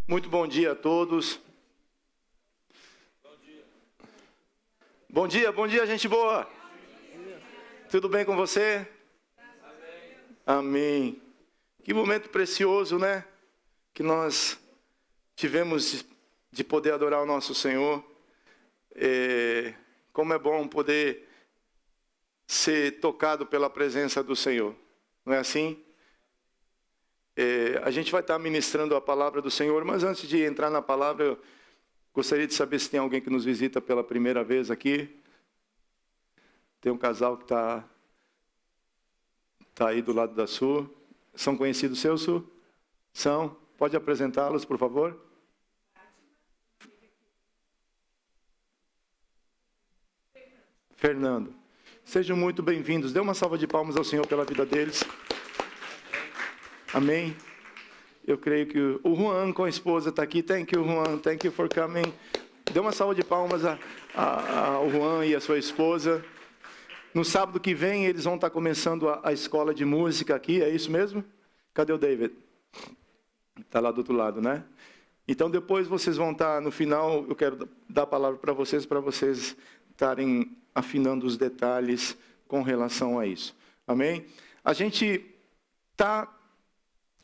Muito bom dia a todos. Bom dia, gente boa. Tudo bem com você? Amém. Que momento precioso, né? Que nós tivemos de poder adorar o nosso Senhor. Como é bom poder ser tocado pela presença do Senhor. Não é assim? A gente vai estar ministrando a palavra do Senhor, mas antes de entrar na palavra, eu gostaria de saber se tem alguém que nos visita pela primeira vez aqui. Tem um casal que está aí do lado da Su. São conhecidos seus, Su? São? Pode apresentá-los, por favor? Fernando. Sejam muito bem-vindos. Dê uma salva de palmas ao Senhor pela vida deles. Amém. Eu creio que o Juan com a esposa está aqui. Thank you, Juan. Thank you for coming. Dê uma salva de palmas ao Juan e a sua esposa. No sábado que vem, eles vão estar começando a escola de música aqui. É isso mesmo? Cadê o David? Está lá do outro lado, né? Então, depois vocês vão estar, no final, eu quero dar a palavra para vocês estarem afinando os detalhes com relação a isso. Amém? A gente está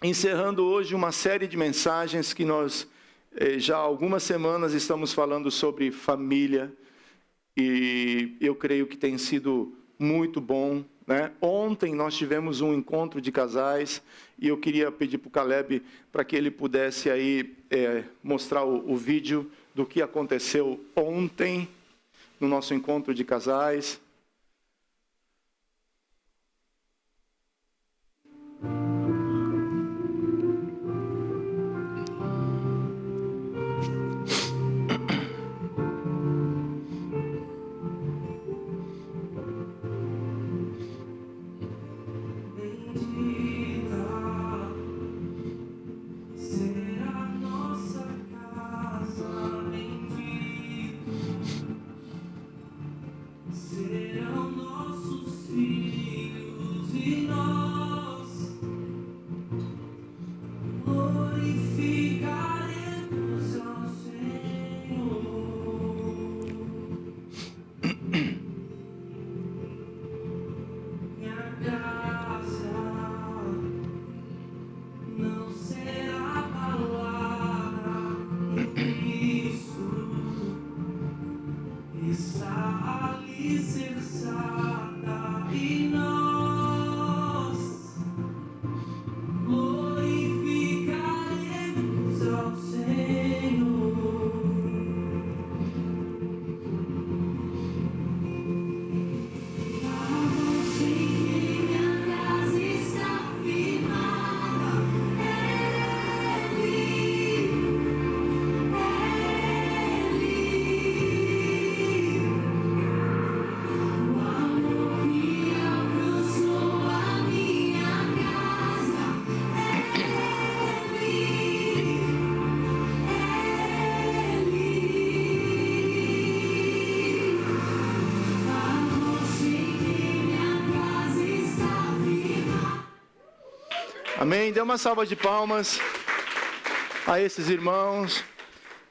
encerrando hoje uma série de mensagens que nós já há algumas semanas estamos falando sobre família, e eu creio que tem sido muito bom, né? Ontem nós tivemos um encontro de casais e eu queria pedir para o Caleb para que ele pudesse aí mostrar o vídeo do que aconteceu ontem no nosso encontro de casais. Amém? Dê uma salva de palmas a esses irmãos.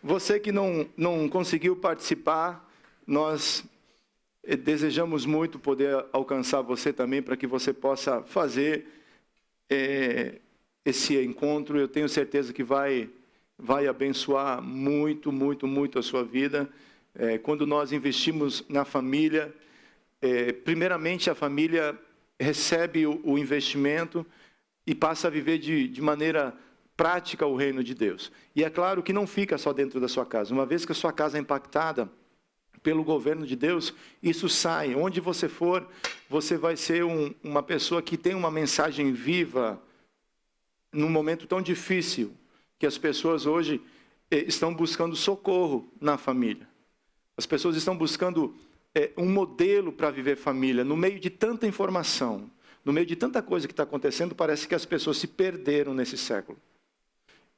Você que não conseguiu participar, nós desejamos muito poder alcançar você também, para que você possa fazer esse encontro. Eu tenho certeza que vai abençoar muito, muito, muito a sua vida. Quando nós investimos na família, primeiramente a família recebe o investimento e passa a viver de maneira prática o reino de Deus. E é claro que não fica só dentro da sua casa. Uma vez que a sua casa é impactada pelo governo de Deus, isso sai. Onde você for, você vai ser uma pessoa que tem uma mensagem viva num momento tão difícil, que as pessoas hoje estão buscando socorro na família. As pessoas estão buscando um modelo para viver família, no meio de tanta informação. No meio de tanta coisa que está acontecendo, parece que as pessoas se perderam nesse século.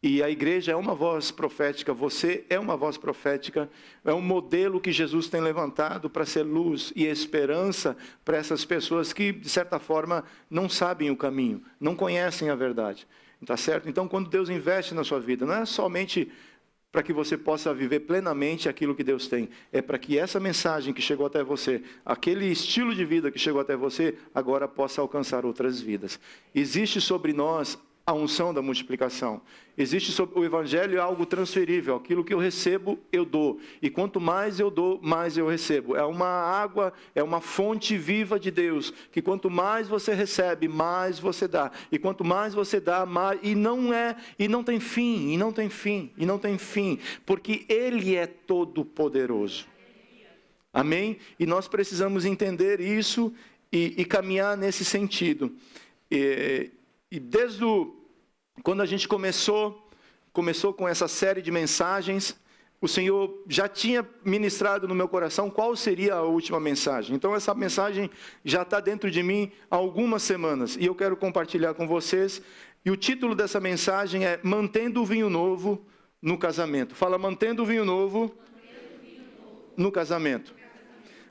E a igreja é uma voz profética, você é uma voz profética, é um modelo que Jesus tem levantado para ser luz e esperança para essas pessoas que, de certa forma, não sabem o caminho, não conhecem a verdade. tá certo? Então, quando Deus investe na sua vida, não é somente para que você possa viver plenamente aquilo que Deus tem, é para que essa mensagem que chegou até você, aquele estilo de vida que chegou até você, agora possa alcançar outras vidas. Existe sobre nós a unção da multiplicação. Existe sobre o evangelho é algo transferível, aquilo que eu recebo, eu dou. E quanto mais eu dou, mais eu recebo. É uma água, é uma fonte viva de Deus, que quanto mais você recebe, mais você dá. E quanto mais você dá, mais e não tem fim, porque ele é todo poderoso. Amém? E nós precisamos entender isso e caminhar nesse sentido. E desde quando a gente começou com essa série de mensagens, o Senhor já tinha ministrado no meu coração qual seria a última mensagem. Então essa mensagem já está dentro de mim há algumas semanas, e eu quero compartilhar com vocês. E o título dessa mensagem é Mantendo o Vinho Novo no Casamento. Fala, mantendo o vinho novo no casamento.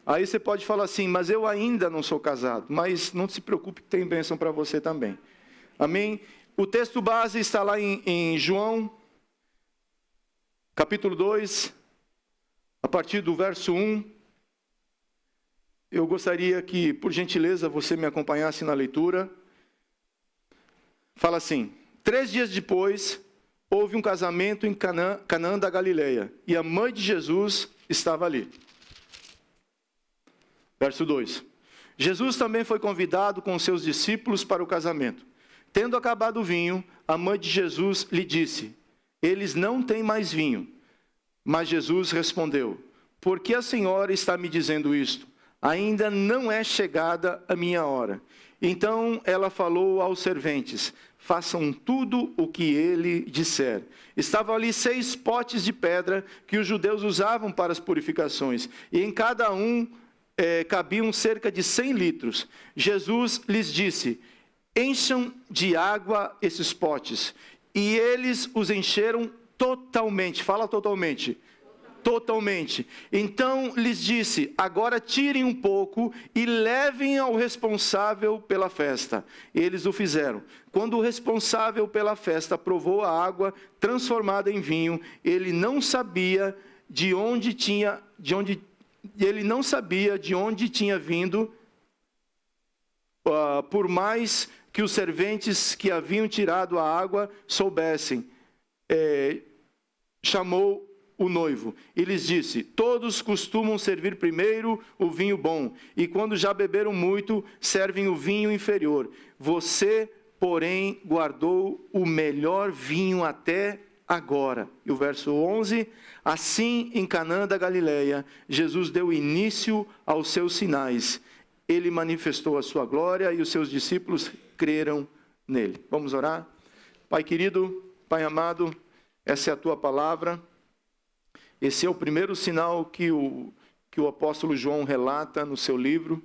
Aí você pode falar assim, mas eu ainda não sou casado. Mas não se preocupe que tem bênção para você também. Amém? O texto base está lá em João, capítulo 2, a partir do verso 1. Eu gostaria que, por gentileza, você me acompanhasse na leitura. Fala assim: 3 dias depois, houve um casamento em Canaã da Galileia, e a mãe de Jesus estava ali. Verso 2. Jesus também foi convidado com seus discípulos para o casamento. Tendo acabado o vinho, a mãe de Jesus lhe disse: eles não têm mais vinho. Mas Jesus respondeu: por que a senhora está me dizendo isto? Ainda não é chegada a minha hora. Então ela falou aos serventes: façam tudo o que ele disser. Estavam ali 6 potes de pedra que os judeus usavam para as purificações, e em cada um cabiam cerca de 100 litros. Jesus lhes disse: encham de água esses potes. E eles os encheram totalmente. Fala totalmente. Totalmente. Então lhes disse: agora tirem um pouco e levem ao responsável pela festa. Eles o fizeram. Quando o responsável pela festa provou a água transformada em vinho, ele não sabia de onde tinha vindo, por mais que os serventes que haviam tirado a água soubessem. Chamou o noivo e lhes disse: todos costumam servir primeiro o vinho bom, e quando já beberam muito, servem o vinho inferior. Você, porém, guardou o melhor vinho até agora. E o verso 11: assim, em Canaã da Galileia, Jesus deu início aos seus sinais. Ele manifestou a sua glória e os seus discípulos creram nele. Vamos orar? Pai querido, Pai amado, essa é a tua palavra. Esse é o primeiro sinal que o apóstolo João relata no seu livro.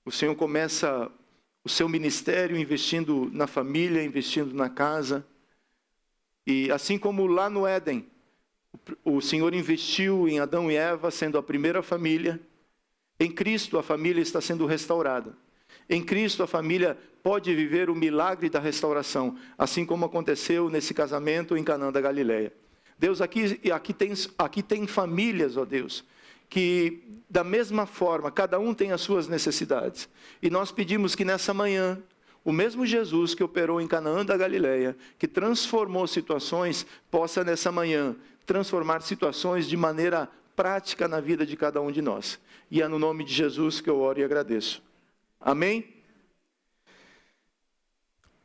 O Senhor começa o seu ministério investindo na família, investindo na casa. E assim como lá no Éden, o Senhor investiu em Adão e Eva, sendo a primeira família, em Cristo a família está sendo restaurada. Em Cristo a família pode viver o milagre da restauração, assim como aconteceu nesse casamento em Canaã da Galileia. Deus, aqui tem famílias, ó Deus, que da mesma forma, cada um tem as suas necessidades. E nós pedimos que nessa manhã, o mesmo Jesus que operou em Canaã da Galileia, que transformou situações, possa nessa manhã transformar situações de maneira prática na vida de cada um de nós. E é no nome de Jesus que eu oro e agradeço. Amém?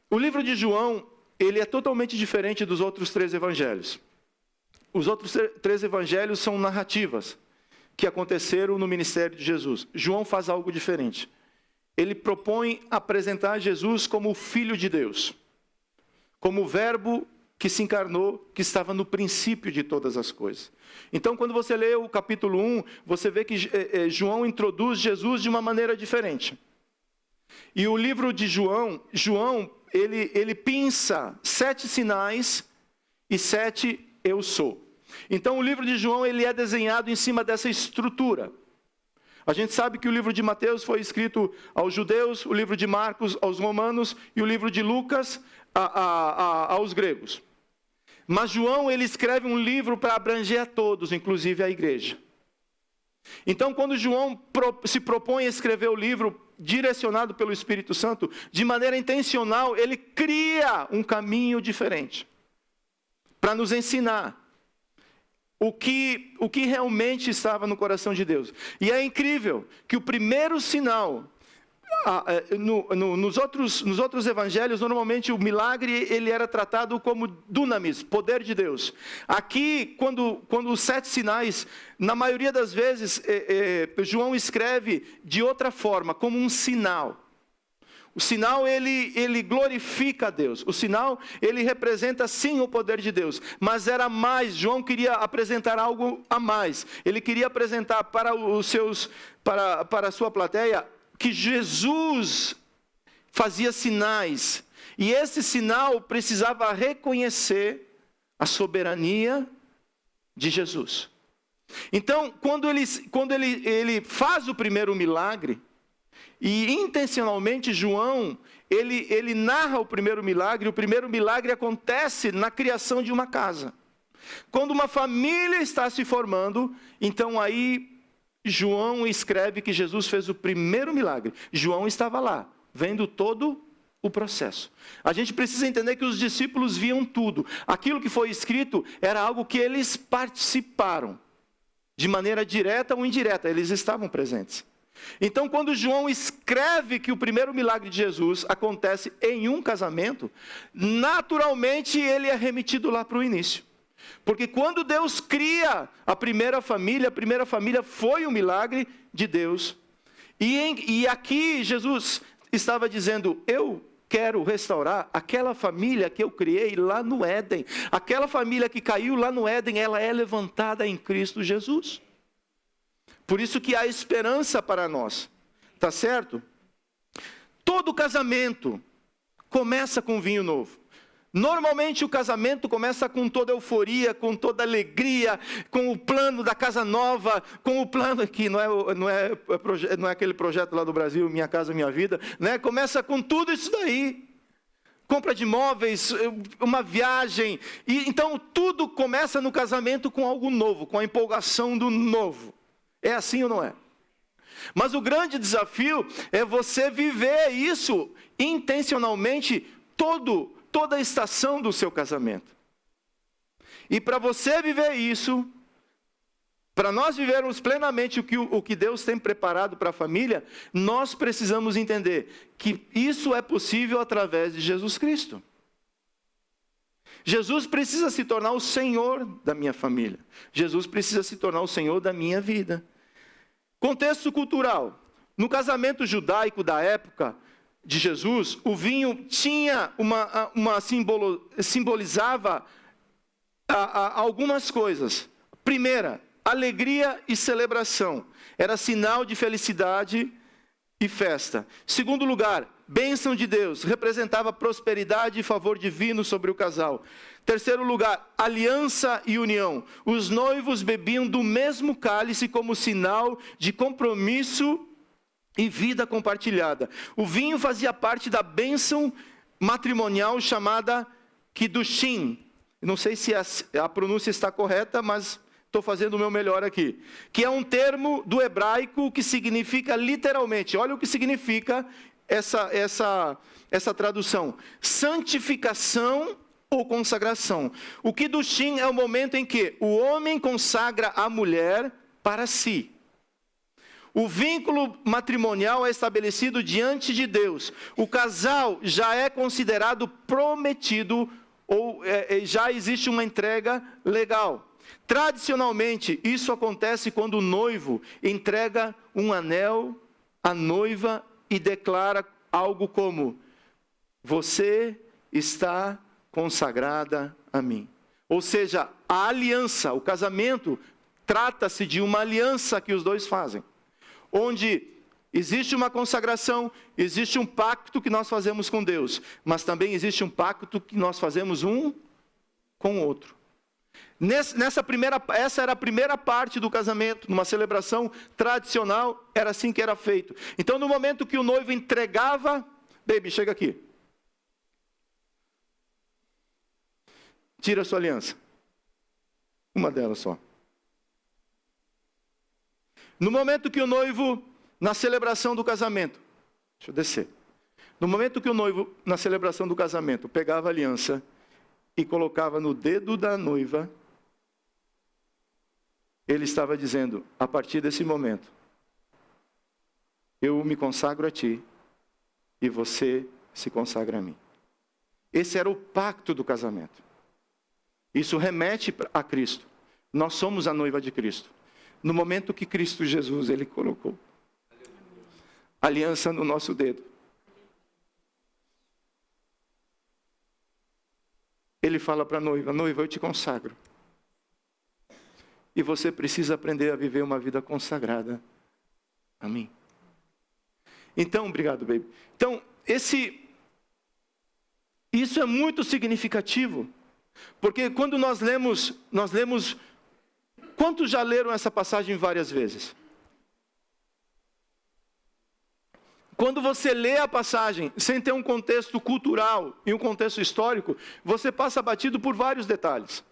O livro de João, ele é totalmente diferente dos outros 3 evangelhos. Os outros 3 evangelhos são narrativas que aconteceram no ministério de Jesus. João faz algo diferente. Ele propõe apresentar Jesus como o Filho de Deus, como o Verbo que se encarnou, que estava no princípio de todas as coisas. Então, quando você lê o capítulo 1, você vê que João introduz Jesus de uma maneira diferente. E o livro de João, ele pinça 7 sinais e 7 eu sou. Então, o livro de João, ele é desenhado em cima dessa estrutura. A gente sabe que o livro de Mateus foi escrito aos judeus, o livro de Marcos aos romanos, e o livro de Lucas aos gregos. Mas João, ele escreve um livro para abranger a todos, inclusive a igreja. Então, quando João se propõe a escrever o livro direcionado pelo Espírito Santo, de maneira intencional, ele cria um caminho diferente para nos ensinar o que realmente estava no coração de Deus. E é incrível que o primeiro sinal, nos outros evangelhos, normalmente o milagre ele era tratado como dunamis, poder de Deus. Aqui, quando os 7 sinais, na maioria das vezes, João escreve de outra forma, como um sinal. O sinal, ele glorifica a Deus. O sinal, ele representa sim o poder de Deus. Mas era mais, João queria apresentar algo a mais. Ele queria apresentar para a sua plateia que Jesus fazia sinais. E esse sinal precisava reconhecer a soberania de Jesus. Então, quando ele faz o primeiro milagre, e intencionalmente João, ele narra o primeiro milagre acontece na criação de uma casa. Quando uma família está se formando, então aí João escreve que Jesus fez o primeiro milagre. João estava lá, vendo todo o processo. A gente precisa entender que os discípulos viam tudo. Aquilo que foi escrito era algo que eles participaram. De maneira direta ou indireta, eles estavam presentes. Então, quando João escreve que o primeiro milagre de Jesus acontece em um casamento, naturalmente ele é remetido lá para o início. Porque quando Deus cria a primeira família foi um milagre de Deus. E aqui Jesus estava dizendo, eu quero restaurar aquela família que eu criei lá no Éden. Aquela família que caiu lá no Éden, ela é levantada em Cristo Jesus. Por isso que há esperança para nós, tá certo? Todo casamento começa com vinho novo. Normalmente o casamento começa com toda euforia, com toda alegria, com o plano da casa nova, com o plano aqui, não é aquele projeto lá do Brasil, Minha Casa Minha Vida, né? Começa com tudo isso daí. Compra de móveis, uma viagem. E então tudo começa no casamento com algo novo, com a empolgação do novo. É assim ou não é? Mas o grande desafio é você viver isso intencionalmente toda a estação do seu casamento. E para você viver isso, para nós vivermos plenamente o que Deus tem preparado para a família, nós precisamos entender que isso é possível através de Jesus Cristo. Jesus precisa se tornar o Senhor da minha família. Jesus precisa se tornar o Senhor da minha vida. Contexto cultural. No casamento judaico da época de Jesus, o vinho tinha simbolizava algumas coisas. Primeira, alegria e celebração. Era sinal de felicidade e festa. Segundo lugar, bênção de Deus, representava prosperidade e favor divino sobre o casal. Terceiro lugar, aliança e união. Os noivos bebiam do mesmo cálice como sinal de compromisso e vida compartilhada. O vinho fazia parte da bênção matrimonial chamada Kiddushin. Não sei se a pronúncia está correta, mas estou fazendo o meu melhor aqui. Que é um termo do hebraico que significa literalmente, olha o que significa essa tradução: santificação ou consagração. O Kiddushin é o momento em que o homem consagra a mulher para si. O vínculo matrimonial é estabelecido diante de Deus. O casal já é considerado prometido ou já existe uma entrega legal. Tradicionalmente, isso acontece quando o noivo entrega um anel à noiva e declara algo como: você está consagrada a mim. Ou seja, a aliança, o casamento, trata-se de uma aliança que os dois fazem. Onde existe uma consagração, existe um pacto que nós fazemos com Deus, mas também existe um pacto que nós fazemos um com o outro. Essa era a primeira parte do casamento, numa celebração tradicional, era assim que era feito. Então, no momento que o noivo entregava, baby, chega aqui. tira a sua aliança. Uma delas só. No momento que o noivo, na celebração do casamento, deixa eu descer. No momento que o noivo, na celebração do casamento, pegava a aliança e colocava no dedo da noiva, ele estava dizendo, a partir desse momento, eu me consagro a ti e você se consagra a mim. Esse era o pacto do casamento. Isso remete a Cristo. Nós somos a noiva de Cristo. No momento que Cristo Jesus, ele colocou a aliança no nosso dedo, ele fala para a noiva, noiva, eu te consagro. E você precisa aprender a viver uma vida consagrada a mim. Então, obrigado, baby. Então, isso é muito significativo. Porque quando nós lemos, quantos já leram essa passagem várias vezes? Quando você lê a passagem, sem ter um contexto cultural e um contexto histórico, você passa batido por vários detalhes.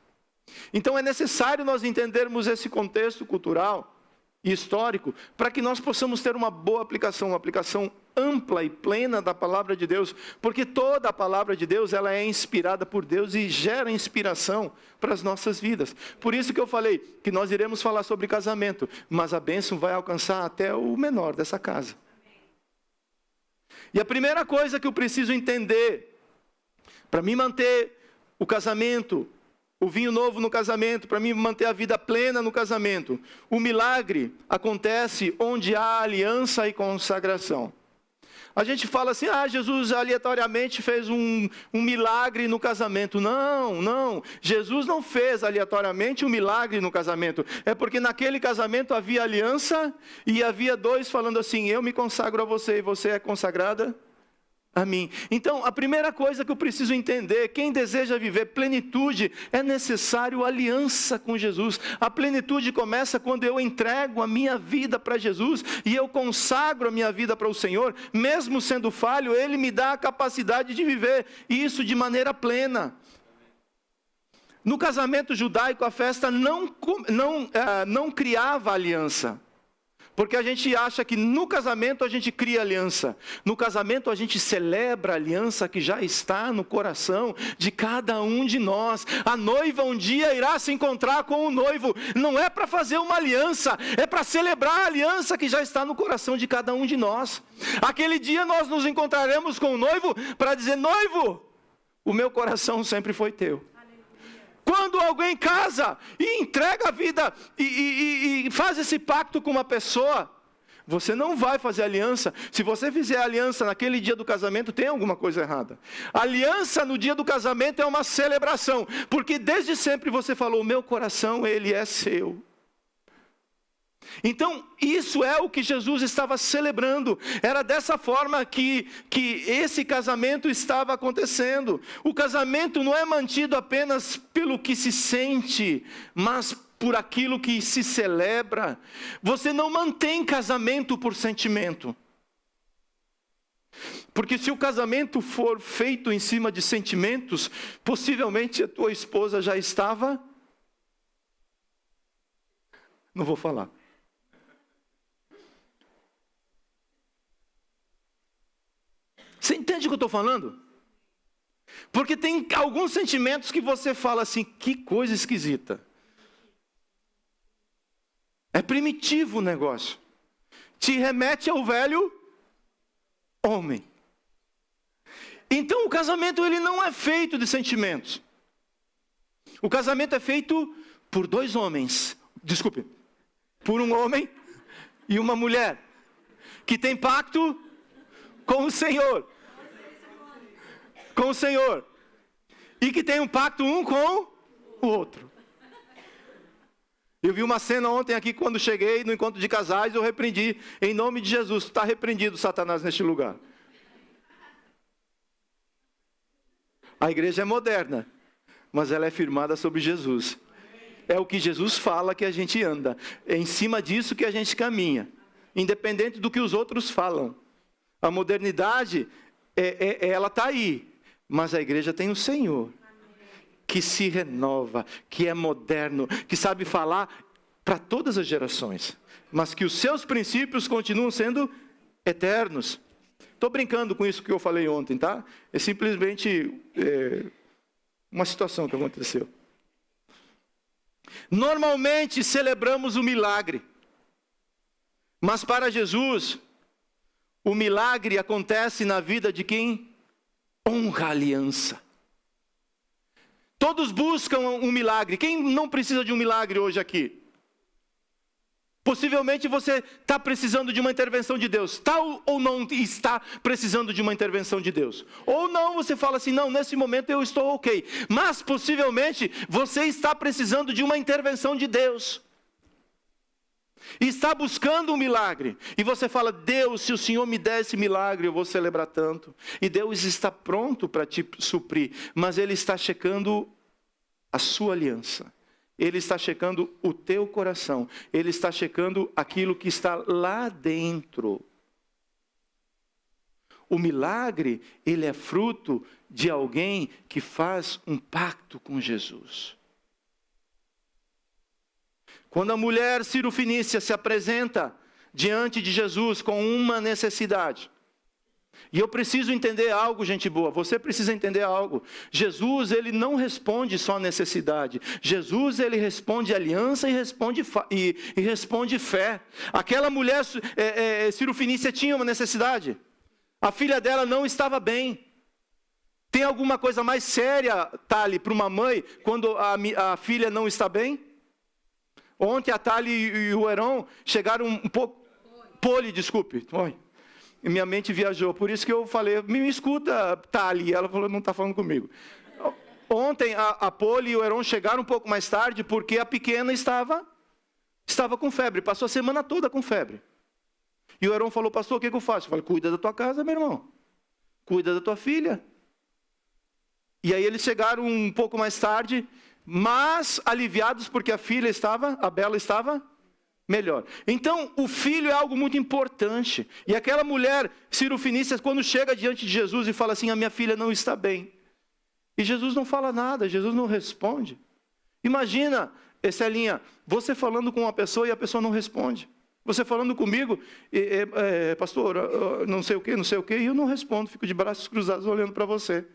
Então é necessário nós entendermos esse contexto cultural e histórico, para que nós possamos ter uma boa aplicação, uma aplicação ampla e plena da palavra de Deus, porque toda a palavra de Deus, ela é inspirada por Deus e gera inspiração para as nossas vidas. Por isso que eu falei que nós iremos falar sobre casamento, mas a bênção vai alcançar até o menor dessa casa. E a primeira coisa que eu preciso entender, para me manter o casamento, o vinho novo no casamento, para mim manter a vida plena no casamento, o milagre acontece onde há aliança e consagração. A gente fala assim, Jesus aleatoriamente fez um milagre no casamento. Não, Jesus não fez aleatoriamente um milagre no casamento. É porque naquele casamento havia aliança e havia dois falando assim, eu me consagro a você e você é consagrada a mim. Então, a primeira coisa que eu preciso entender, quem deseja viver plenitude, é necessário aliança com Jesus. A plenitude começa quando eu entrego a minha vida para Jesus e eu consagro a minha vida para o Senhor, mesmo sendo falho, Ele me dá a capacidade de viver isso de maneira plena. No casamento judaico, a festa não criava aliança. Porque a gente acha que no casamento a gente cria aliança. No casamento a gente celebra a aliança que já está no coração de cada um de nós. A noiva um dia irá se encontrar com o noivo. Não é para fazer uma aliança, é para celebrar a aliança que já está no coração de cada um de nós. Aquele dia nós nos encontraremos com o noivo para dizer, noivo, o meu coração sempre foi teu. Quando alguém casa e entrega a vida e faz esse pacto com uma pessoa, você não vai fazer aliança. Se você fizer aliança naquele dia do casamento, tem alguma coisa errada. Aliança no dia do casamento é uma celebração, porque desde sempre você falou, meu coração, ele é seu. Então, isso é o que Jesus estava celebrando. Era dessa forma que esse casamento estava acontecendo. O casamento não é mantido apenas pelo que se sente, mas por aquilo que se celebra. Você não mantém casamento por sentimento. Porque se o casamento for feito em cima de sentimentos, possivelmente a tua esposa já estava... Não vou falar. Você entende o que eu estou falando? Porque tem alguns sentimentos que você fala assim, que coisa esquisita. É primitivo o negócio. Te remete ao velho homem. Então o casamento ele não é feito de sentimentos. O casamento é feito por dois homens. Desculpe. Por um homem e uma mulher. Que tem pacto com o Senhor. Com o Senhor. E que tem um pacto um com o outro. Eu vi uma cena ontem aqui, quando cheguei no encontro de casais, eu repreendi, em nome de Jesus, está repreendido Satanás neste lugar. A igreja é moderna, mas ela é firmada sobre Jesus. É o que Jesus fala que a gente anda. É em cima disso que a gente caminha. Independente do que os outros falam. A modernidade, ela está aí. Mas a igreja tem o Senhor, que se renova, que é moderno, que sabe falar para todas as gerações, mas que os seus princípios continuam sendo eternos. Estou brincando com isso que eu falei ontem, tá? É simplesmente uma situação que aconteceu. Normalmente celebramos o milagre, mas para Jesus, o milagre acontece na vida de quem honra a aliança. Todos buscam um milagre. Quem não precisa de um milagre hoje aqui? Possivelmente você está precisando de uma intervenção de Deus. Está ou não está precisando de uma intervenção de Deus? Ou não, você fala assim, não, nesse momento eu estou ok. Mas possivelmente você está precisando de uma intervenção de Deus. E está buscando um milagre. E você fala, Deus, se o Senhor me der esse milagre, eu vou celebrar tanto. E Deus está pronto para te suprir. Mas Ele está checando a sua aliança. Ele está checando o teu coração. Ele está checando aquilo que está lá dentro. O milagre, ele é fruto de alguém que faz um pacto com Jesus. Quando a mulher Cirofenícia se apresenta diante de Jesus com uma necessidade, e eu preciso entender algo, gente boa, você precisa entender algo. Jesus, ele não responde só a necessidade. Jesus, ele responde aliança e responde fé. Aquela mulher Cirofenícia tinha uma necessidade. A filha dela não estava bem. Tem alguma coisa mais séria, Tali, para uma mãe, quando a filha não está bem? Ontem a Tali e o Heron chegaram um pouco... Poli, desculpe. Oi. E minha mente viajou, por isso que eu falei, me escuta, Tali. Ela falou, não está falando comigo. Ontem a Poli e o Heron chegaram um pouco mais tarde, porque a pequena estava com febre, passou a semana toda com febre. E o Heron falou, pastor, o que eu faço? Eu falei, cuida da tua casa, meu irmão. Cuida da tua filha. E aí eles chegaram um pouco mais tarde, mas aliviados porque a Bela estava melhor. Então, o filho é algo muito importante. E aquela mulher Cirofenícia, quando chega diante de Jesus e fala assim, a minha filha não está bem. E Jesus não fala nada, Jesus não responde. Imagina, Celinha, você falando com uma pessoa e a pessoa não responde. Você falando comigo, pastor, não sei o quê, e eu não respondo, fico de braços cruzados olhando para você.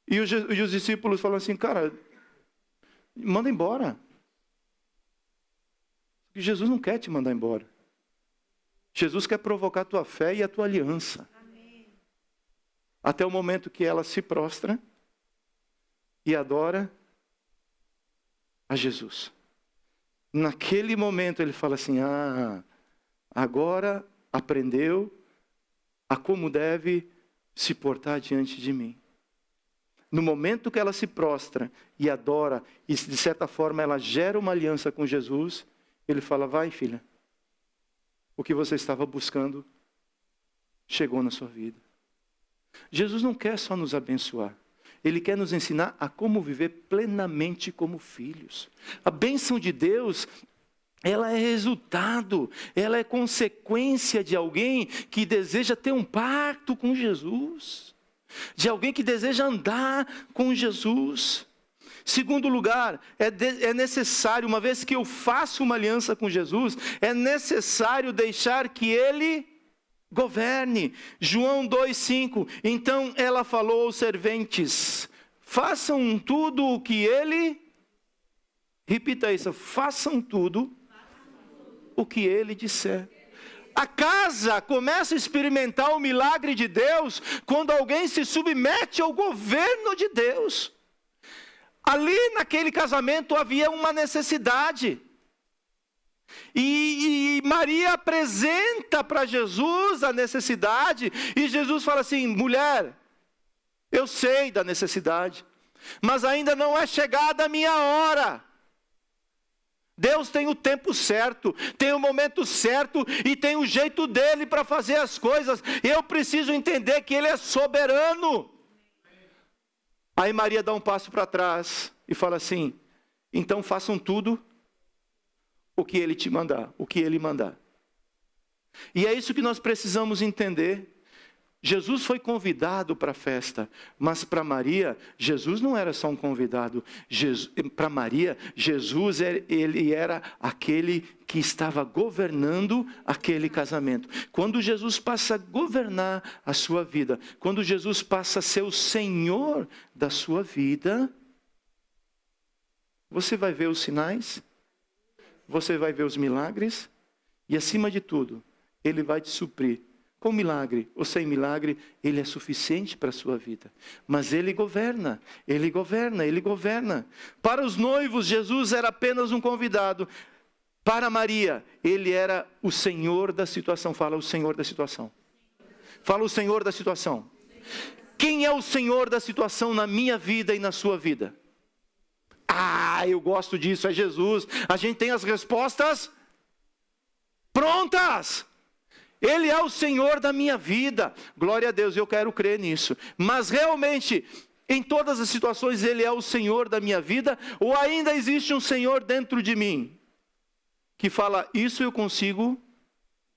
E os discípulos falam assim, cara, manda embora. Porque Jesus não quer te mandar embora. Jesus quer provocar a tua fé e a tua aliança. Amém. Até o momento que ela se prostra e adora a Jesus. Naquele momento ele fala assim, agora aprendeu a como deve se portar diante de mim. No momento que ela se prostra e adora, e de certa forma ela gera uma aliança com Jesus, ele fala, vai filha, o que você estava buscando chegou na sua vida. Jesus não quer só nos abençoar, Ele quer nos ensinar a como viver plenamente como filhos. A bênção de Deus, ela é resultado, ela é consequência de alguém que deseja ter um pacto com Jesus, de alguém que deseja andar com Jesus. Segundo lugar, é necessário, uma vez que eu faço uma aliança com Jesus, é necessário deixar que Ele governe. João 2,5, então ela falou aos serventes, façam tudo o que Ele, repita isso, façam tudo o que Ele disser. A casa começa a experimentar o milagre de Deus, quando alguém se submete ao governo de Deus. Ali naquele casamento havia uma necessidade. E Maria apresenta para Jesus a necessidade. E Jesus fala assim, mulher, eu sei da necessidade, mas ainda não é chegada a minha hora. Deus tem o tempo certo, tem o momento certo e tem o jeito dele para fazer as coisas. Eu preciso entender que Ele é soberano. Aí Maria dá um passo para trás e fala assim, então façam tudo o que Ele te mandar, o que Ele mandar. E é isso que nós precisamos entender. Jesus foi convidado para a festa, mas para Maria, Jesus não era só um convidado. Para Maria, Jesus ele era aquele que estava governando aquele casamento. Quando Jesus passa a governar a sua vida, quando Jesus passa a ser o Senhor da sua vida, você vai ver os sinais, você vai ver os milagres, e acima de tudo, Ele vai te suprir. Com milagre ou sem milagre, Ele é suficiente para a sua vida. Mas Ele governa, Ele governa, Ele governa. Para os noivos, Jesus era apenas um convidado. Para Maria, Ele era o Senhor da situação. Fala o Senhor da situação. Fala o Senhor da situação. Quem é o Senhor da situação na minha vida e na sua vida? Ah, eu gosto disso, é Jesus. A gente tem as respostas prontas. Ele é o Senhor da minha vida. Glória a Deus, eu quero crer nisso. Mas realmente, em todas as situações, Ele é o Senhor da minha vida? Ou ainda existe um Senhor dentro de mim que fala, isso eu consigo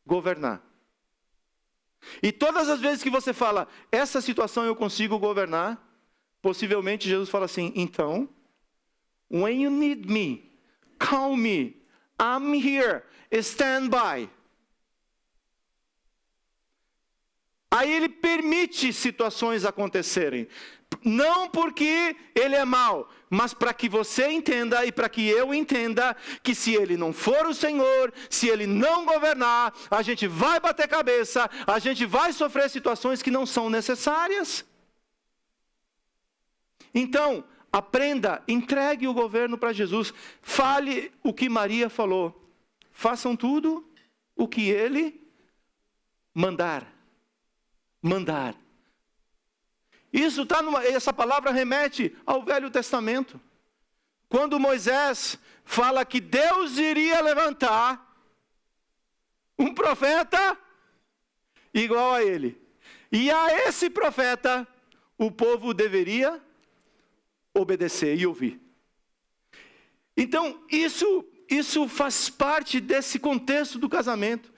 governar? E todas as vezes que você fala, essa situação eu consigo governar, possivelmente Jesus fala assim, então, when you need me, call me, I'm here, stand by. Aí Ele permite situações acontecerem. Não porque Ele é mau, mas para que você entenda e para que eu entenda que se Ele não for o Senhor, se Ele não governar, a gente vai bater cabeça, a gente vai sofrer situações que não são necessárias. Então, aprenda, entregue o governo para Jesus. Fale o que Maria falou. Façam tudo o que Ele mandar. Isso essa palavra remete ao Velho Testamento. Quando Moisés fala que Deus iria levantar um profeta igual a ele. E a esse profeta o povo deveria obedecer e ouvir. Então, isso faz parte desse contexto do casamento.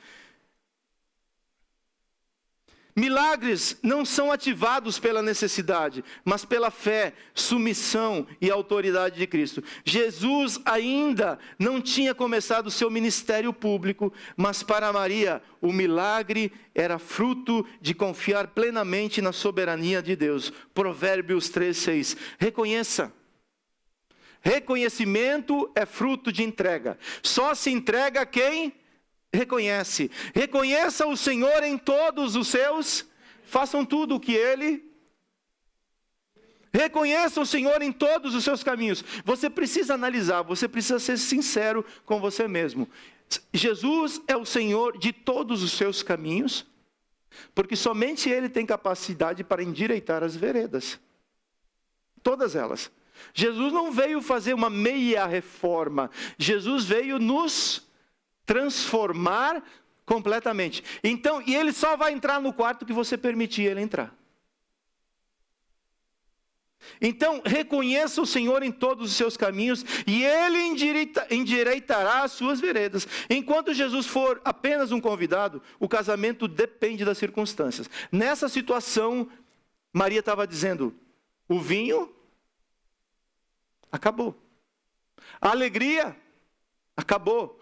Milagres não são ativados pela necessidade, mas pela fé, submissão e autoridade de Cristo. Jesus ainda não tinha começado o seu ministério público, mas para Maria o milagre era fruto de confiar plenamente na soberania de Deus. Provérbios 3:6. Reconheça. Reconhecimento é fruto de entrega. Só se entrega quem reconhece. Reconheça o Senhor em todos os seus. Façam tudo o que Ele. Reconheça o Senhor em todos os seus caminhos. Você precisa analisar, você precisa ser sincero com você mesmo. Jesus é o Senhor de todos os seus caminhos, porque somente Ele tem capacidade para endireitar as veredas. Todas elas. Jesus não veio fazer uma meia reforma. Jesus veio nos transformar completamente. Então, e Ele só vai entrar no quarto que você permitir Ele entrar. Então, reconheça o Senhor em todos os seus caminhos e Ele endireitará as suas veredas. Enquanto Jesus for apenas um convidado, o casamento depende das circunstâncias. Nessa situação, Maria estava dizendo, o vinho acabou. A alegria acabou.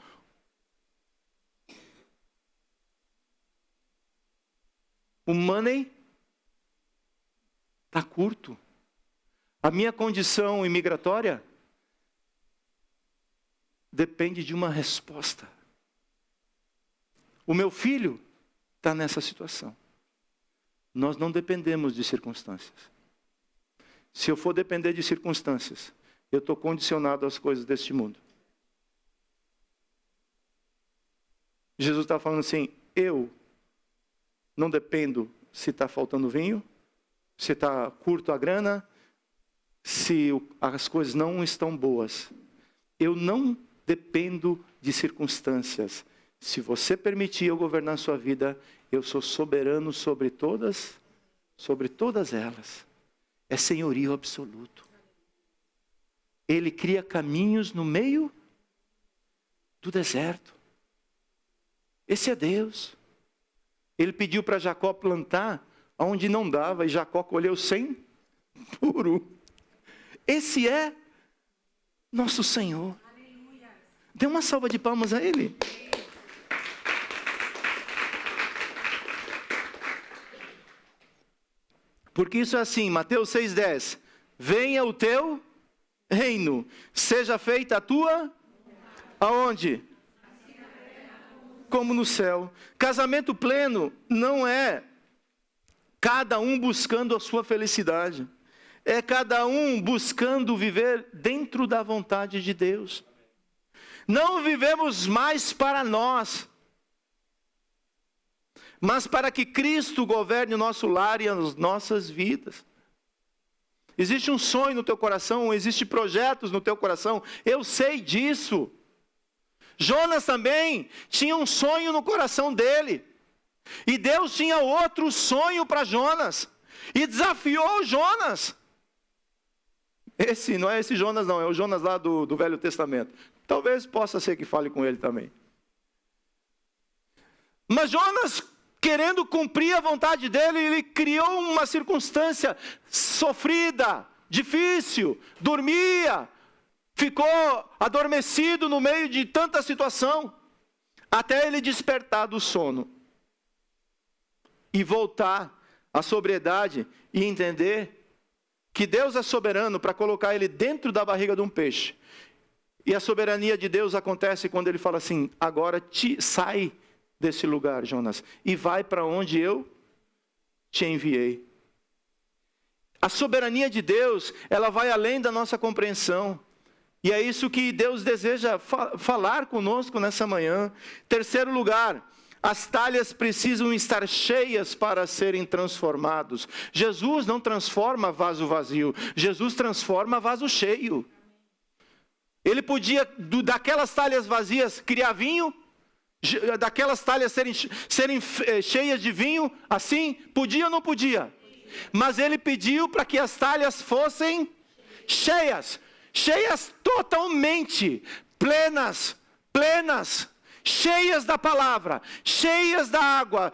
O money está curto. A minha condição imigratória depende de uma resposta. O meu filho está nessa situação. Nós não dependemos de circunstâncias. Se eu for depender de circunstâncias, eu estou condicionado às coisas deste mundo. Jesus está falando assim, eu não dependo se está faltando vinho, se está curto a grana, se as coisas não estão boas. Eu não dependo de circunstâncias. Se você permitir eu governar a sua vida, eu sou soberano sobre todas elas. É senhorio absoluto. Ele cria caminhos no meio do deserto. Esse é Deus. Ele pediu para Jacó plantar onde não dava, e Jacó colheu 100 por 1. Esse é nosso Senhor. Dê uma salva de palmas a Ele. Porque isso é assim, Mateus 6,10. Venha o teu reino, seja feita a tua, aonde? Como no céu. Casamento pleno não é cada um buscando a sua felicidade. É cada um buscando viver dentro da vontade de Deus. Não vivemos mais para nós, mas para que Cristo governe o nosso lar e as nossas vidas. Existe um sonho no teu coração, existem projetos no teu coração, eu sei disso. Jonas também tinha um sonho no coração dele, e Deus tinha outro sonho para Jonas, e desafiou Jonas. Esse não é esse Jonas não, é o Jonas lá do Velho Testamento. Talvez possa ser que fale com ele também. Mas Jonas, querendo cumprir a vontade dele, ele criou uma circunstância sofrida, difícil, dormia, ficou adormecido no meio de tanta situação, até ele despertar do sono e voltar à sobriedade e entender que Deus é soberano para colocar ele dentro da barriga de um peixe. E a soberania de Deus acontece quando ele fala assim: agora sai desse lugar, Jonas, e vai para onde eu te enviei. A soberania de Deus, ela vai além da nossa compreensão. E é isso que Deus deseja falar conosco nessa manhã. Terceiro lugar, as talhas precisam estar cheias para serem transformados. Jesus não transforma vaso vazio, Jesus transforma vaso cheio. Ele podia, daquelas talhas vazias, criar vinho, daquelas talhas serem cheias de vinho, assim, podia ou não podia? Mas ele pediu para que as talhas fossem cheias totalmente, plenas, cheias da palavra, cheias da água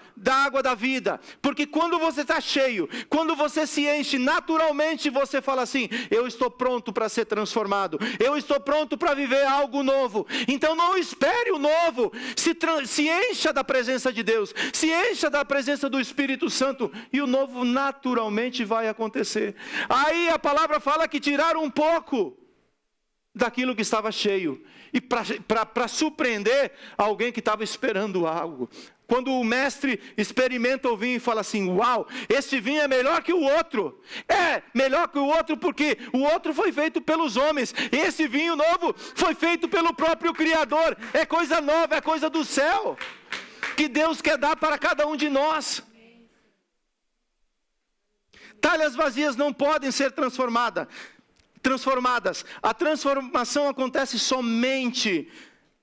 da vida. Porque quando você está cheio, quando você se enche, naturalmente você fala assim: eu estou pronto para ser transformado, eu estou pronto para viver algo novo. Então não espere o novo, se encha da presença de Deus, se encha da presença do Espírito Santo, e o novo naturalmente vai acontecer. Aí a palavra fala que tiraram um pouco daquilo que estava cheio, e para surpreender alguém que estava esperando algo. Quando o mestre experimenta o vinho e fala assim: uau, esse vinho é melhor que o outro. É melhor que o outro porque o outro foi feito pelos homens, esse vinho novo foi feito pelo próprio Criador. É coisa nova, é coisa do céu, que Deus quer dar para cada um de nós. Talhas vazias não podem ser transformadas. A transformação acontece somente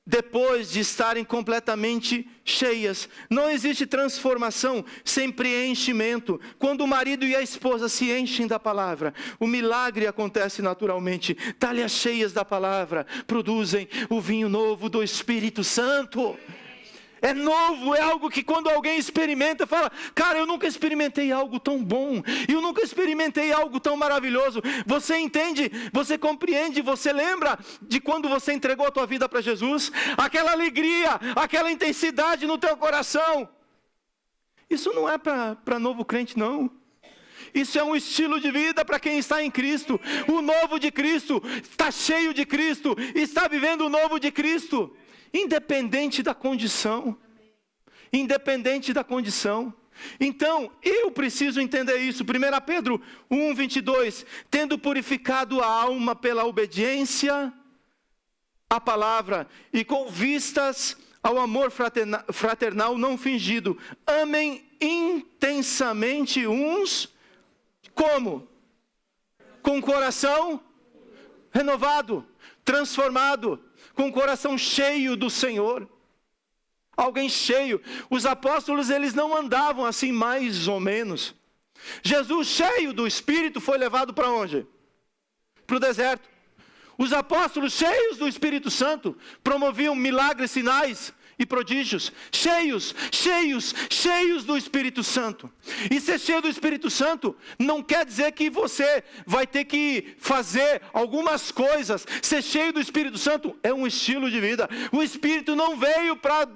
depois de estarem completamente cheias. Não existe transformação sem preenchimento. Quando o marido e a esposa se enchem da palavra, o milagre acontece naturalmente. Talhas cheias da palavra produzem o vinho novo do Espírito Santo. É novo, é algo que quando alguém experimenta, fala: cara, eu nunca experimentei algo tão bom, eu nunca experimentei algo tão maravilhoso. Você entende, você compreende, você lembra de quando você entregou a tua vida para Jesus? Aquela alegria, aquela intensidade no teu coração. Isso não é para novo crente, não. Isso é um estilo de vida para quem está em Cristo. O novo de Cristo, está cheio de Cristo, está vivendo o novo de Cristo. Independente da condição. Então, eu preciso entender isso. 1 Pedro 1:22. Tendo purificado a alma pela obediência à palavra e com vistas ao amor fraternal não fingido, amem intensamente uns, como? Com o coração renovado, transformado, com o coração cheio do Senhor. Alguém cheio. Os apóstolos, eles não andavam assim mais ou menos. Jesus, cheio do Espírito, foi levado para onde? Para o deserto. Os apóstolos, cheios do Espírito Santo, promoviam milagres, sinais e prodígios, cheios do Espírito Santo. E ser cheio do Espírito Santo não quer dizer que você vai ter que fazer algumas coisas. Ser cheio do Espírito Santo é um estilo de vida. O Espírito não veio para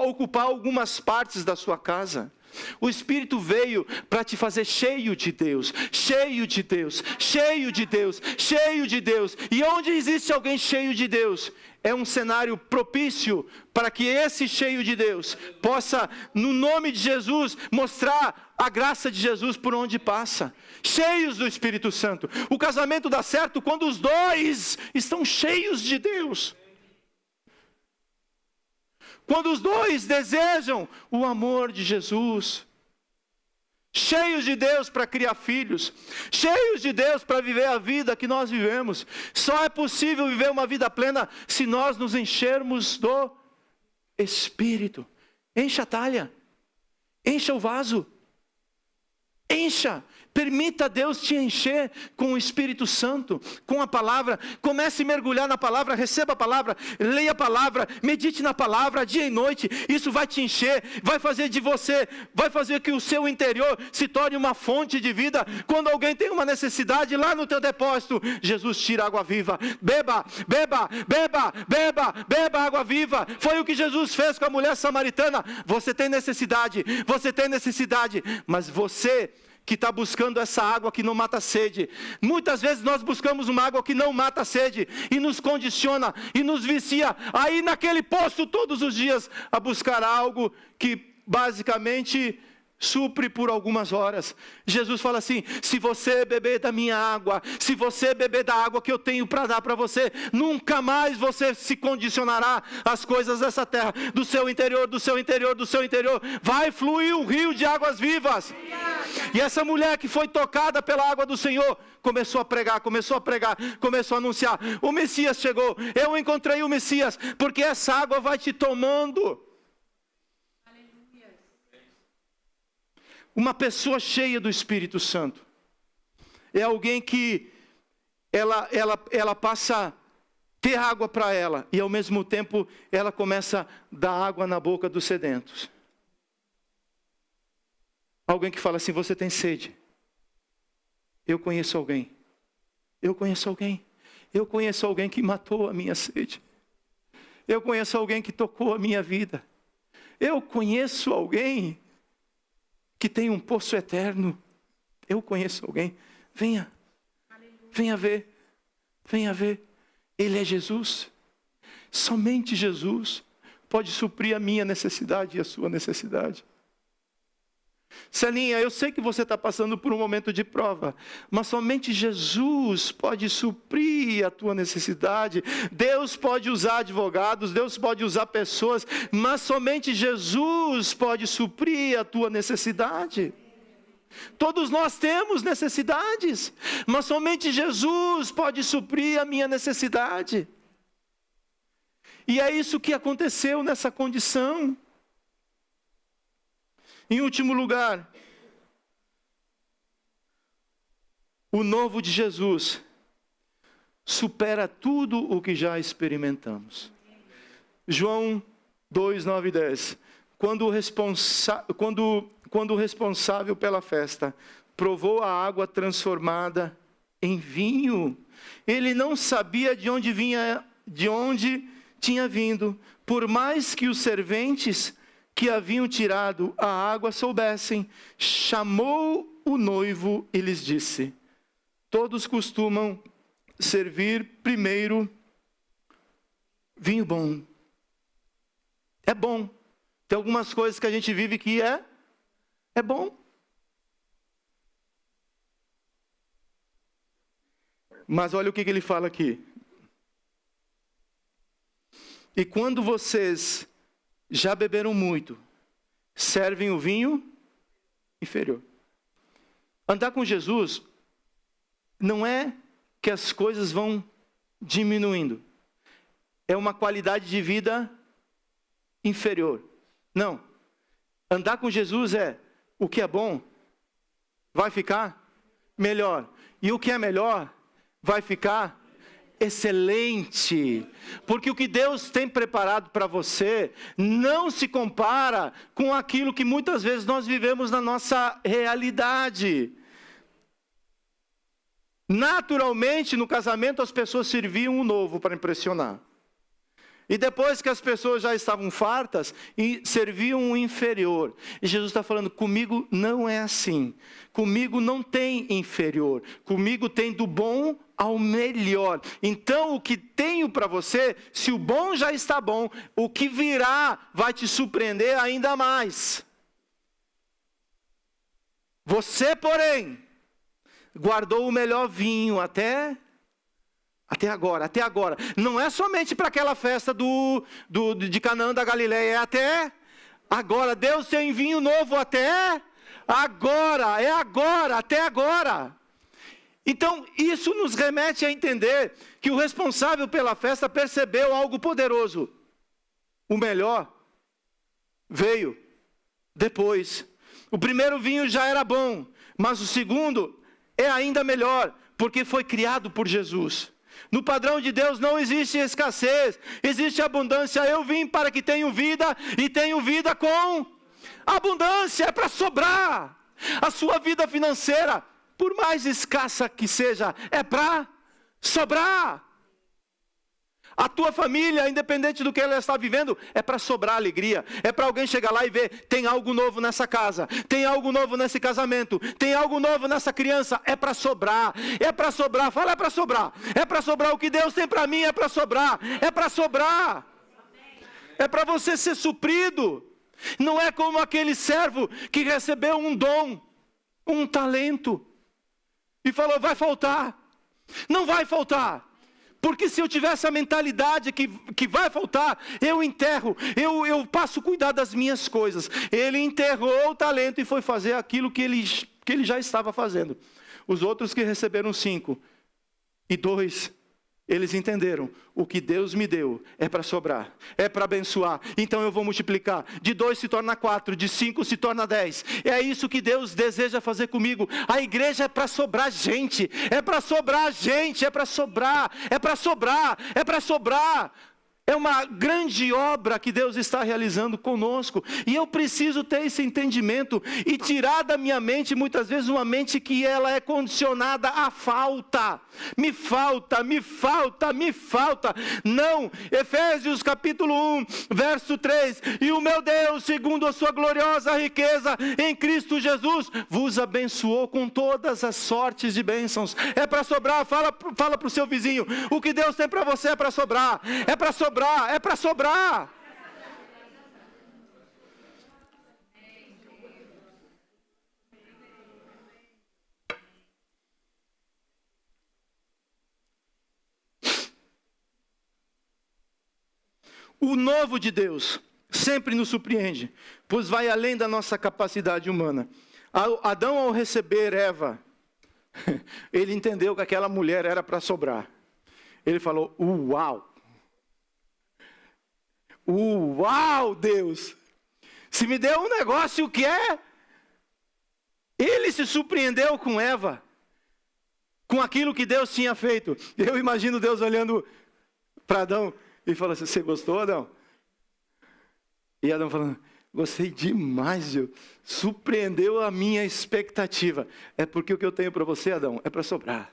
ocupar algumas partes da sua casa. O Espírito veio para te fazer cheio de Deus, cheio de Deus, cheio de Deus, cheio de Deus. E onde existe alguém cheio de Deus, é um cenário propício para que esse cheio de Deus possa, no nome de Jesus, mostrar a graça de Jesus por onde passa. Cheios do Espírito Santo. O casamento dá certo quando os dois estão cheios de Deus. Quando os dois desejam o amor de Jesus, cheios de Deus para criar filhos, cheios de Deus para viver a vida que nós vivemos. Só é possível viver uma vida plena se nós nos enchermos do Espírito. Encha a talha, encha o vaso, encha. Permita Deus te encher com o Espírito Santo, com a palavra. Comece a mergulhar na palavra, receba a palavra, leia a palavra, medite na palavra dia e noite. Isso vai te encher, vai fazer de você, vai fazer que o seu interior se torne uma fonte de vida. Quando alguém tem uma necessidade lá no teu depósito, Jesus tira água viva. Beba, beba, beba, beba, beba água viva. Foi o que Jesus fez com a mulher samaritana. Você tem necessidade, mas você que está buscando essa água que não mata a sede. Muitas vezes nós buscamos uma água que não mata a sede, e nos condiciona, e nos vicia, aí naquele poço todos os dias, a buscar algo que basicamente supre por algumas horas. Jesus fala assim: se você beber da minha água, se você beber da água que eu tenho para dar para você, nunca mais você se condicionará às coisas dessa terra. Do seu interior vai fluir um rio de águas vivas. E essa mulher que foi tocada pela água do Senhor começou a pregar, começou a anunciar: o Messias chegou, eu encontrei o Messias, porque essa água vai te tomando. Uma pessoa cheia do Espírito Santo é alguém que ela passa a ter água para ela, e ao mesmo tempo ela começa a dar água na boca dos sedentos. Alguém que fala assim: você tem sede? Eu conheço alguém que matou a minha sede. Eu conheço alguém que tocou a minha vida. Eu conheço alguém que tem um poço eterno. Eu conheço alguém. Venha ver. Ele é Jesus. Somente Jesus pode suprir a minha necessidade e a sua necessidade. Celinha, eu sei que você está passando por um momento de prova, mas somente Jesus pode suprir a tua necessidade. Deus pode usar advogados, Deus pode usar pessoas, mas somente Jesus pode suprir a tua necessidade. Todos nós temos necessidades, mas somente Jesus pode suprir a minha necessidade. E é isso que aconteceu nessa condição. Em último lugar, o novo de Jesus supera tudo o que já experimentamos. João 2, 9 e 10. Quando o responsável pela festa provou a água transformada em vinho, ele não sabia de onde tinha vindo, por mais que os serventes que haviam tirado a água soubessem. Chamou o noivo e lhes disse: todos costumam servir primeiro vinho bom. É bom. Tem algumas coisas que a gente vive que é bom. Mas olha o que ele fala aqui. E quando vocês já beberam muito, servem o vinho inferior. Andar com Jesus não é que as coisas vão diminuindo. É uma qualidade de vida inferior. Não. Andar com Jesus é: o que é bom vai ficar melhor. E o que é melhor vai ficar excelente, porque o que Deus tem preparado para você não se compara com aquilo que muitas vezes nós vivemos na nossa realidade. Naturalmente, no casamento, as pessoas serviam o novo para impressionar. E depois que as pessoas já estavam fartas, serviam o inferior. E Jesus está falando, comigo não é assim. Comigo não tem inferior. Comigo tem do bom ao melhor. Então, o que tenho para você, se o bom já está bom, o que virá vai te surpreender ainda mais. Você, porém, guardou o melhor vinho até agora. Não é somente para aquela festa de Canaã da Galileia, é até agora. Deus tem vinho novo até agora, até agora. Então, isso nos remete a entender que o responsável pela festa percebeu algo poderoso. O melhor veio depois. O primeiro vinho já era bom, mas o segundo é ainda melhor, porque foi criado por Jesus. No padrão de Deus não existe escassez, existe abundância. Eu vim para que tenham vida e tenham vida com abundância, é para sobrar. A sua vida financeira, por mais escassa que seja, é para sobrar. A tua família, independente do que ela está vivendo, é para sobrar alegria. É para alguém chegar lá e ver, tem algo novo nessa casa, tem algo novo nesse casamento, tem algo novo nessa criança. É para sobrar, fala, é para sobrar. É para sobrar, o que Deus tem para mim é para sobrar. É para sobrar. É para você ser suprido. Não é como aquele servo que recebeu um dom, um talento, e falou, vai faltar. Não vai faltar. Porque se eu tivesse a mentalidade que vai faltar, eu enterro, eu passo a cuidar das minhas coisas. Ele enterrou o talento e foi fazer aquilo que ele já estava fazendo. Os outros que receberam 5 e 2, eles entenderam, o que Deus me deu é para sobrar, é para abençoar, então eu vou multiplicar, de 2 se torna 4, de 5 se torna 10, é isso que Deus deseja fazer comigo. A igreja é para sobrar gente, é para sobrar gente, é para sobrar, é para sobrar, é para sobrar. É uma grande obra que Deus está realizando conosco. E eu preciso ter esse entendimento e tirar da minha mente, muitas vezes, uma mente que ela é condicionada à falta. Me falta, me falta, me falta. Não, Efésios capítulo 1, verso 3. E o meu Deus, segundo a sua gloriosa riqueza em Cristo Jesus, vos abençoou com todas as sortes de bênçãos. É para sobrar, fala para o seu vizinho. O que Deus tem para você é para sobrar. É para sobrar. É para sobrar. O novo de Deus sempre nos surpreende, pois vai além da nossa capacidade humana. Adão, ao receber Eva, ele entendeu que aquela mulher era para sobrar. Ele falou, uau! Uau, Deus! Se me deu um negócio que é... Ele se surpreendeu com Eva, com aquilo que Deus tinha feito. Eu imagino Deus olhando para Adão e falando assim, você gostou, Adão? E Adão falando, gostei demais, Deus. Surpreendeu a minha expectativa. É porque o que eu tenho para você, Adão, é para sobrar.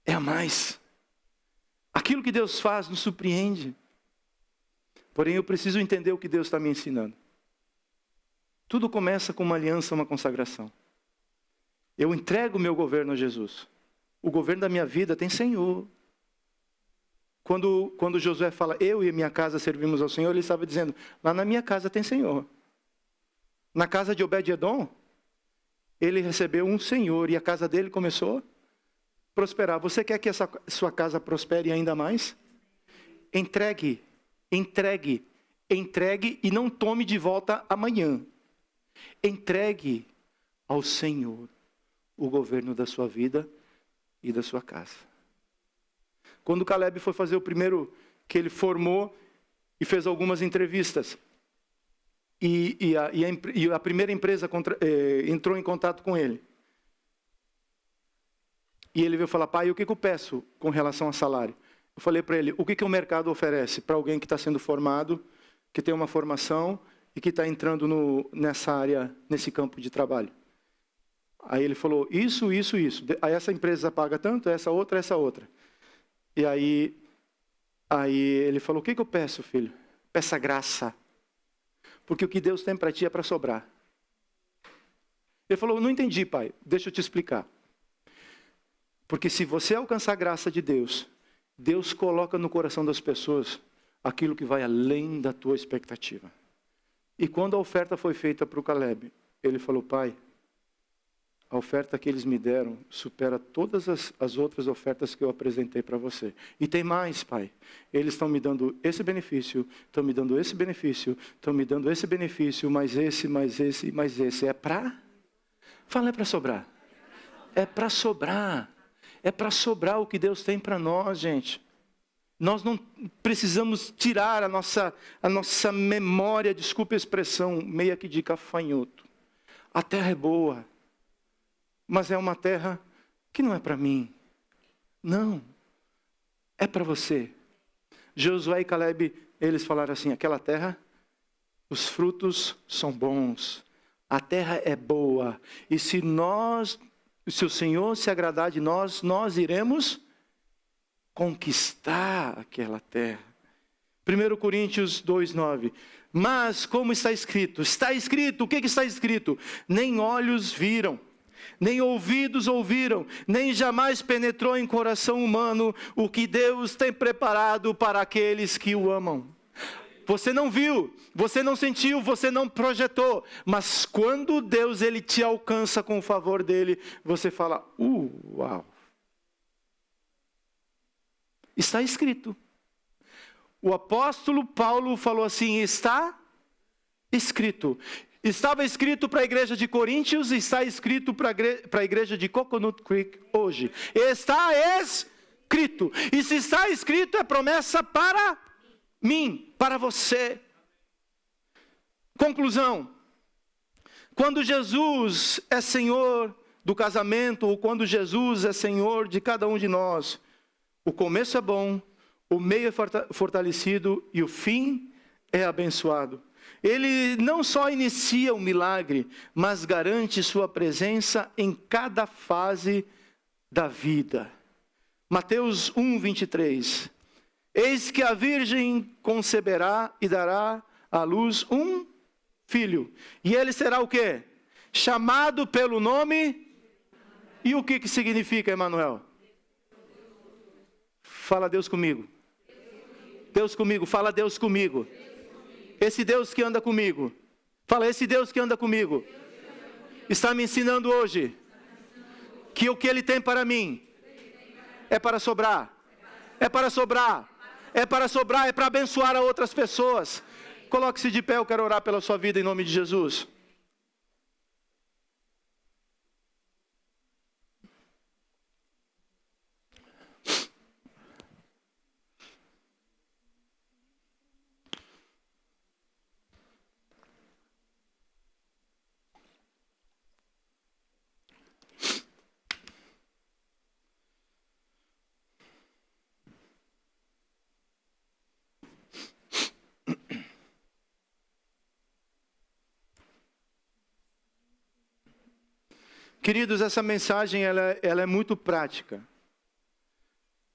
É a mais. Aquilo que Deus faz nos surpreende. Porém, eu preciso entender o que Deus está me ensinando. Tudo começa com uma aliança, uma consagração. Eu entrego o meu governo a Jesus. O governo da minha vida tem Senhor. Quando Josué fala, eu e minha casa servimos ao Senhor, ele estava dizendo, lá na minha casa tem Senhor. Na casa de Obed-edom, ele recebeu um Senhor e a casa dele começou a prosperar. Você quer que essa sua casa prospere ainda mais? Entregue e não tome de volta amanhã. Entregue ao Senhor o governo da sua vida e da sua casa. Quando Caleb foi fazer o primeiro, que ele formou e fez algumas entrevistas, e a primeira empresa entrou em contato com ele. E ele veio falar: pai, o que eu peço com relação a salário? Eu falei para ele: o que o mercado oferece para alguém que está sendo formado, que tem uma formação e que está entrando nessa área, nesse campo de trabalho? Aí ele falou: isso. Aí essa empresa paga tanto, essa outra. E aí ele falou: o que eu peço, filho? Peça graça. Porque o que Deus tem para ti é para sobrar. Ele falou: não entendi, pai. Deixa eu te explicar. Porque se você alcançar a graça de Deus, Deus coloca no coração das pessoas aquilo que vai além da tua expectativa. E quando a oferta foi feita para o Caleb, ele falou: pai, a oferta que eles me deram supera todas as outras ofertas que eu apresentei para você. E tem mais, pai. Eles estão me dando esse benefício, estão me dando esse benefício, estão me dando esse benefício, mais esse. É para? Fala, é para sobrar. É para sobrar. É para sobrar o que Deus tem para nós, gente. Nós não precisamos tirar a nossa memória, desculpe a expressão, meio que de gafanhoto. A terra é boa. Mas é uma terra que não é para mim. Não. É para você. Josué e Caleb, eles falaram assim: aquela terra, os frutos são bons. A terra é boa. E se o Senhor se agradar de nós, nós iremos conquistar aquela terra. 1 Coríntios 2:9. Mas como está escrito? O que está escrito? Nem olhos viram, nem ouvidos ouviram, nem jamais penetrou em coração humano o que Deus tem preparado para aqueles que o amam. Você não viu, você não sentiu, você não projetou, mas quando Deus ele te alcança com o favor dele, você fala: uau! Está escrito. O apóstolo Paulo falou assim: está escrito. Estava escrito para a igreja de Coríntios e está escrito para a igreja de Coconut Creek hoje. Está escrito. E se está escrito, é promessa para mim, para você. Conclusão. Quando Jesus é Senhor do casamento, ou quando Jesus é Senhor de cada um de nós, o começo é bom, o meio é fortalecido e o fim é abençoado. Ele não só inicia o milagre, mas garante sua presença em cada fase da vida. Mateus 1:23. Eis que a virgem conceberá e dará à luz um filho. E ele será o quê? Chamado pelo nome. E o que significa, Emanuel? Fala Deus comigo. Deus comigo, fala Deus comigo. Esse Deus que anda comigo. Fala, esse Deus que anda comigo. Está me ensinando hoje que o que Ele tem para mim é para sobrar. É para sobrar. É para sobrar, é para abençoar a outras pessoas. Coloque-se de pé, eu quero orar pela sua vida em nome de Jesus. Queridos, essa mensagem ela é muito prática.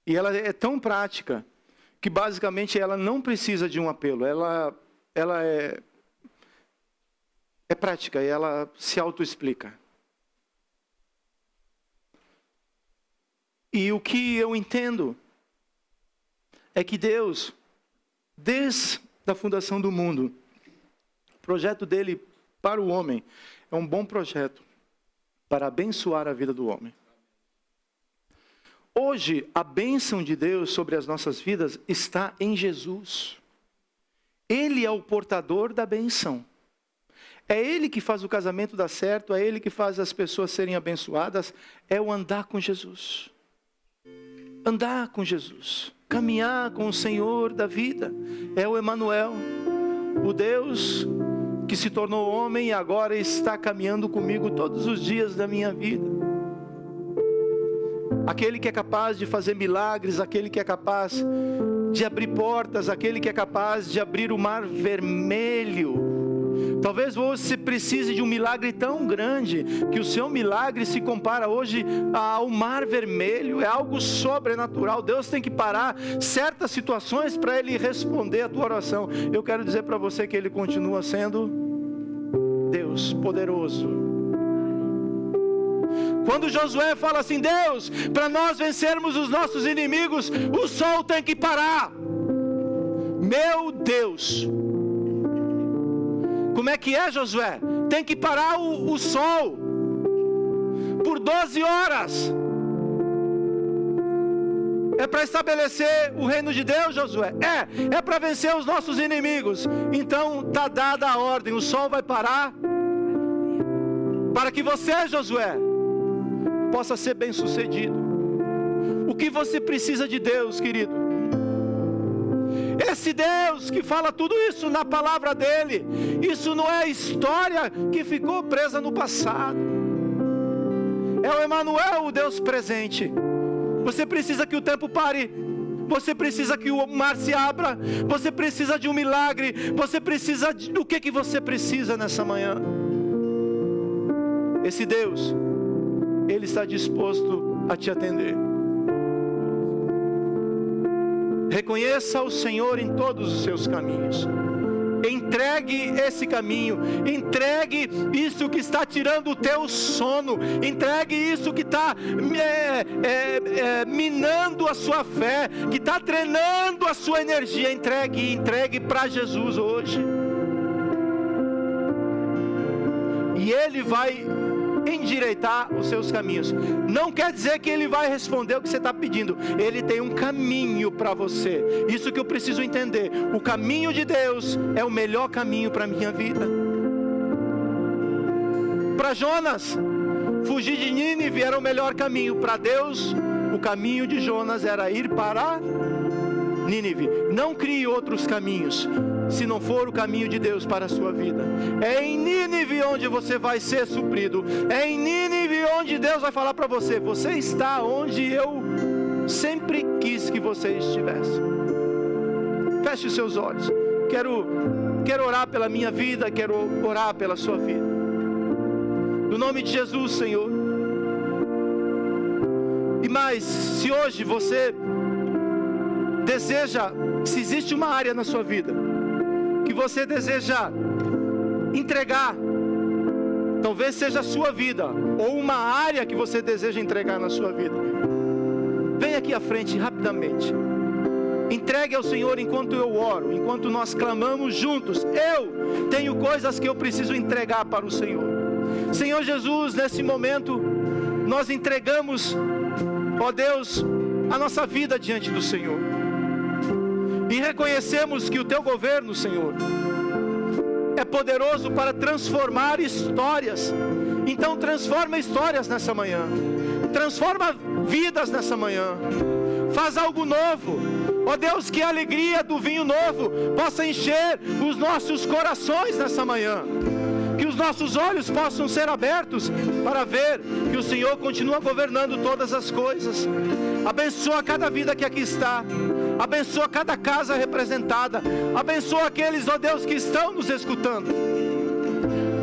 E ela é tão prática que basicamente ela não precisa de um apelo. Ela é prática e ela se autoexplica. E o que eu entendo é que Deus, desde a fundação do mundo, o projeto dele para o homem é um bom projeto para abençoar a vida do homem. Hoje, a bênção de Deus sobre as nossas vidas está em Jesus. Ele é o portador da bênção. É Ele que faz o casamento dar certo, é Ele que faz as pessoas serem abençoadas, é o andar com Jesus. Andar com Jesus, caminhar com o Senhor da vida, é o Emanuel, o Deus que se tornou homem e agora está caminhando comigo todos os dias da minha vida. aquele que é capaz de fazer milagres, aquele que é capaz de abrir portas, aquele que é capaz de abrir o mar vermelho. Talvez você precise de um milagre tão grande, que o seu milagre se compara hoje ao mar vermelho. É algo sobrenatural. Deus tem que parar certas situações para Ele responder a tua oração. Eu quero dizer para você que Ele continua sendo Deus poderoso. Quando Josué fala assim: Deus, para nós vencermos os nossos inimigos, o sol tem que parar. Meu Deus! Como é que é, Josué? Tem que parar o sol por 12 horas. É para estabelecer o reino de Deus, Josué? É para vencer os nossos inimigos. Então está dada a ordem, o sol vai parar, para que você, Josué, possa ser bem sucedido. O que você precisa de Deus, querido? Esse Deus que fala tudo isso na palavra dele, isso não é história que ficou presa no passado. É o Emanuel, o Deus presente. Você precisa que o tempo pare. Você precisa que o mar se abra. Você precisa de um milagre. Você precisa do que você precisa nessa manhã? Esse Deus, Ele está disposto a te atender. Reconheça o Senhor em todos os seus caminhos. Entregue esse caminho. Entregue isso que está tirando o teu sono. Entregue isso que está minando a sua fé, que está drenando a sua energia. Entregue para Jesus hoje. E Ele vai endireitar os seus caminhos. Não quer dizer que Ele vai responder o que você está pedindo. Ele tem um caminho para você. Isso que eu preciso entender. O caminho de Deus é o melhor caminho para a minha vida. Para Jonas, fugir de Nínive era o melhor caminho. Para Deus, o caminho de Jonas era ir para Nínive. Não crie outros caminhos, se não for o caminho de Deus para a sua vida. É em Nínive onde você vai ser suprido. É em Nínive onde Deus vai falar para você: você está onde eu sempre quis que você estivesse. Feche os seus olhos. Quero orar pela minha vida, quero orar pela sua vida. No nome de Jesus, Senhor. E mais, se hoje você deseja, se existe uma área na sua vida que você deseja entregar, talvez seja a sua vida, ou uma área que você deseja entregar na sua vida, vem aqui à frente rapidamente. Entregue ao Senhor enquanto eu oro, enquanto nós clamamos juntos. Eu tenho coisas que eu preciso entregar para o Senhor. Senhor Jesus, nesse momento nós entregamos, ó Deus, a nossa vida diante do Senhor. E reconhecemos que o Teu governo, Senhor, é poderoso para transformar histórias. Então transforma histórias nessa manhã. Transforma vidas nessa manhã. Faz algo novo. Ó Deus, que a alegria do vinho novo possa encher os nossos corações nessa manhã. Que os nossos olhos possam ser abertos para ver que o Senhor continua governando todas as coisas. Abençoa cada vida que aqui está. Abençoa cada casa representada. Abençoa aqueles, ó Deus, que estão nos escutando.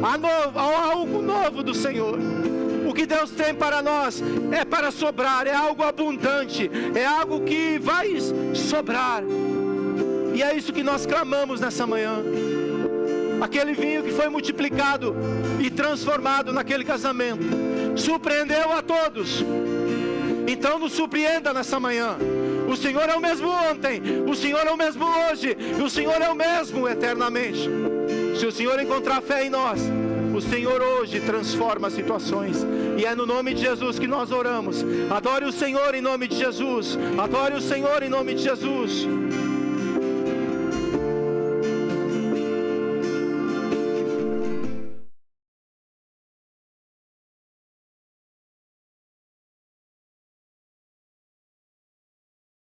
Há algo novo do Senhor. O que Deus tem para nós é para sobrar, é algo abundante, é algo que vai sobrar. E é isso que nós clamamos nessa manhã. Aquele vinho que foi multiplicado e transformado naquele casamento surpreendeu a todos. Então nos surpreenda nessa manhã. O Senhor é o mesmo ontem, o Senhor é o mesmo hoje, e o Senhor é o mesmo eternamente. Se o Senhor encontrar fé em nós, o Senhor hoje transforma situações. E é no nome de Jesus que nós oramos. Adore o Senhor em nome de Jesus. Adore o Senhor em nome de Jesus.